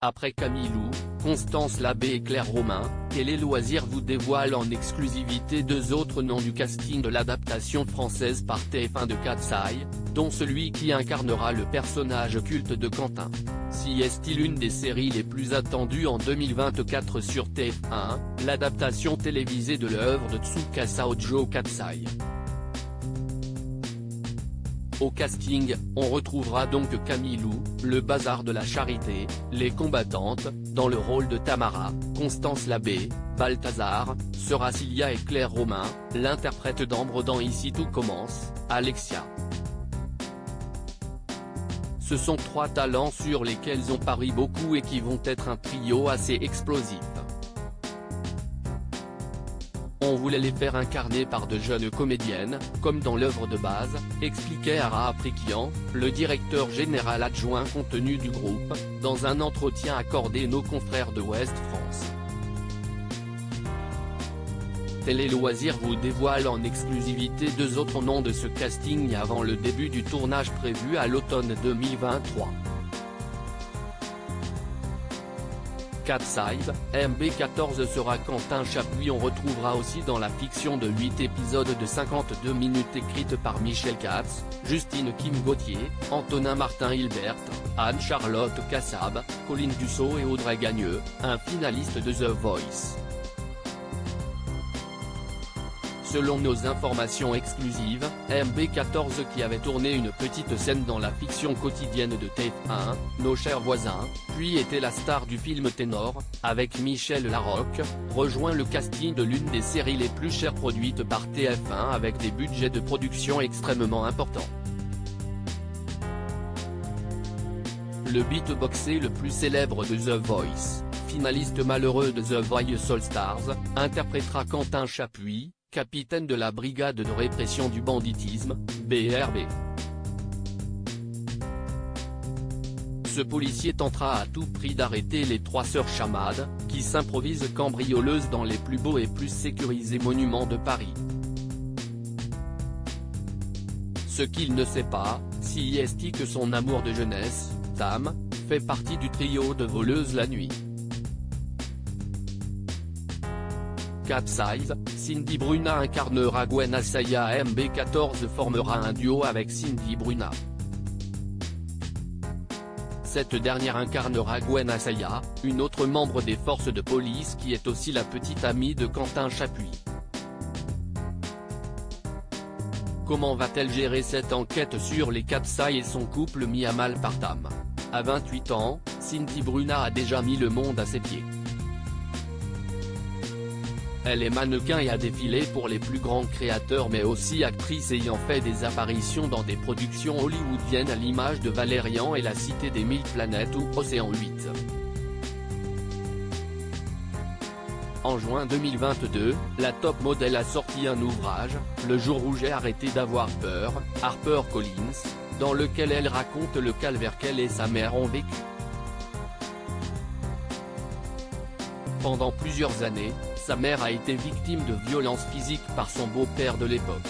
Après Camille Lou, Constance Labbé et Claire Romain, Télé Loisirs vous dévoile en exclusivité deux autres noms du casting de l'adaptation française par TF1 de Cat's Eye, dont celui qui incarnera le personnage culte de Quentin. Si est-il une des séries les plus attendues en 2024 sur TF1, l'adaptation télévisée de l'œuvre de Tsukasa Ojo Cat's Eye. Au casting, on retrouvera donc Camille Lou, le bazar de la charité, les combattantes, dans le rôle de Tamara, Constance Labbé, Balthazar, Sœur Cilia et Claire Romain, l'interprète d'Ambre dans Ici tout commence, Alexia. Ce sont trois talents sur lesquels on parie beaucoup et qui vont être un trio assez explosif. On voulait les faire incarner par de jeunes comédiennes, comme dans l'œuvre de base, expliquait Ara Afrikian, le directeur général adjoint contenu du groupe, dans un entretien accordé nos confrères de Ouest France. Télé Loisirs vous dévoile en exclusivité deux autres noms de ce casting avant le début du tournage prévu à l'automne 2023. Cat's Eye, MB14 sera Quentin Chapuis. On retrouvera aussi dans la fiction de 8 épisodes de 52 minutes écrite par Michel Katz, Justine Kim Gauthier, Antonin Martin Hilbert, Anne-Charlotte Cassab, Colline Dussault et Audrey Gagneux, un finaliste de The Voice. Selon nos informations exclusives, MB14 qui avait tourné une petite scène dans la fiction quotidienne de TF1, Nos chers voisins, puis était la star du film Ténor, avec Michel Larocque, rejoint le casting de l'une des séries les plus chères produites par TF1 avec des budgets de production extrêmement importants. Le beatboxer le plus célèbre de The Voice, finaliste malheureux de The Voice All Stars, interprétera Quentin Chapuis, capitaine de la brigade de répression du banditisme, BRB. Ce policier tentera à tout prix d'arrêter les trois sœurs Chamade, qui s'improvisent cambrioleuses dans les plus beaux et plus sécurisés monuments de Paris. Ce qu'il ne sait pas, si est que son amour de jeunesse, Tam, fait partie du trio de voleuses la nuit. Cat's Eye, Cindy Bruna incarnera Gwen Asaya. MB14 formera un duo avec Cindy Bruna. Cette dernière incarnera Gwen Asaya, une autre membre des forces de police qui est aussi la petite amie de Quentin Chapuis. Comment va-t-elle gérer cette enquête sur les Cat's Eye et son couple mis à mal par Tam? À 28 ans, Cindy Bruna a déjà mis le monde à ses pieds. Elle est mannequin et a défilé pour les plus grands créateurs mais aussi actrice ayant fait des apparitions dans des productions hollywoodiennes à l'image de Valérian et la Cité des Mille Planètes ou Océan 8. En juin 2022, la top modèle a sorti un ouvrage, Le jour où j'ai arrêté d'avoir peur, HarperCollins, dans lequel elle raconte le calvaire qu'elle et sa mère ont vécu. Pendant plusieurs années, sa mère a été victime de violences physiques par son beau-père de l'époque.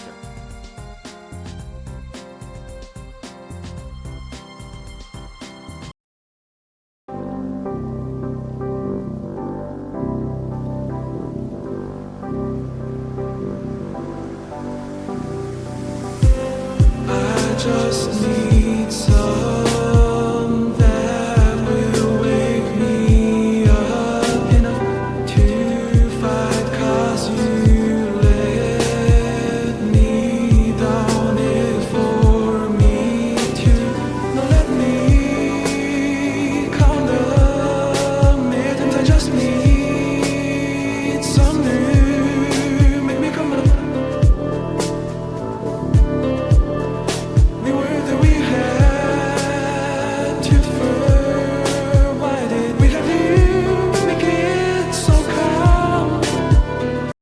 I just need